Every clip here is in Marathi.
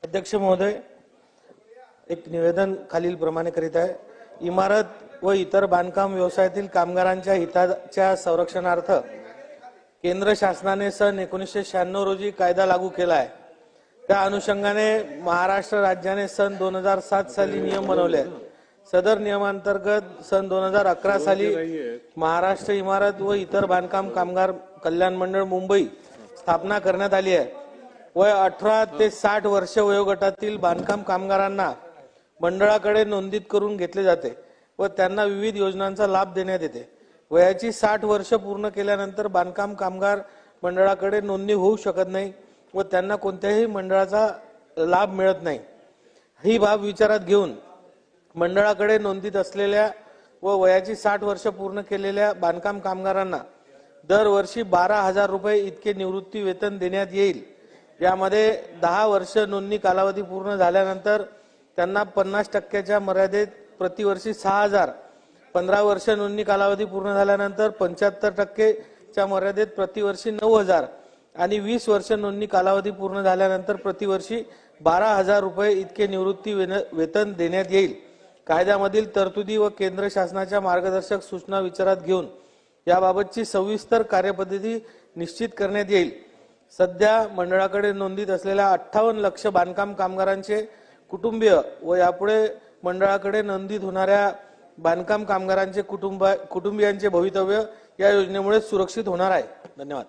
अध्यक्ष महोदय, एक निवेदन खालील प्रमाणे करीत आहे। इमारत व इतर बांधकाम व्यवसायातील कामगारांच्या हिताच्या संरक्षणार्थ केंद्र शासनाने सन 1996 रोजी कायदा लागू केला आहे। त्या अनुषंगाने महाराष्ट्र राज्याने सन 2007 साली नियम बनवले आहेत। सदर नियमांतर्गत सन 2011 साली महाराष्ट्र इमारत व इतर बांधकाम कामगार कल्याण मंडळ मुंबई स्थापना करण्यात आली आहे। वय 18 ते 60 वर्ष वयोगटातील बांधकाम कामगारांना मंडळाकडे नोंदीत करून घेतले जाते व त्यांना विविध योजनांचा लाभ देण्यात येते। वयाची 60 वर्ष पूर्ण केल्यानंतर बांधकाम कामगार मंडळाकडे नोंदणी होऊ शकत नाही व त्यांना कोणत्याही मंडळाचा लाभ मिळत नाही। ही बाब विचारात घेऊन मंडळाकडे नोंदीत असलेल्या व वयाची 60 वर्ष पूर्ण केलेल्या बांधकाम कामगारांना दरवर्षी 12,000 रुपये इतके निवृत्ती वेतन देण्यात येईल। यामध्ये 10 वर्ष नोंदणी कालावधी पूर्ण झाल्यानंतर त्यांना 50% मर्यादेत प्रतिवर्षी 6,000, 15 वर्ष नोंदणी कालावधी पूर्ण झाल्यानंतर 75% मर्यादेत प्रतिवर्षी 9,000 आणि 20 वर्ष नोंदणी कालावधी पूर्ण झाल्यानंतर प्रतिवर्षी 12,000 रुपये इतके निवृत्ती वेतन देण्यात येईल। कायद्यामधील तरतुदी व केंद्र शासनाच्या मार्गदर्शक सूचना विचारात घेऊन याबाबतची सविस्तर कार्यपद्धती निश्चित करण्यात येईल। सध्या मंडळाकडे नोंदीत असलेल्या 58 लाख बांधकाम कामगारांचे कुटुंबीय व यापुढे मंडळाकडे नोंदीत होणाऱ्या बांधकाम कामगारांचे कुटुंबियांचे भवितव्य या योजनेमुळे सुरक्षित होणार आहे। धन्यवाद।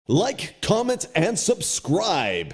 Like, comment, and subscribe.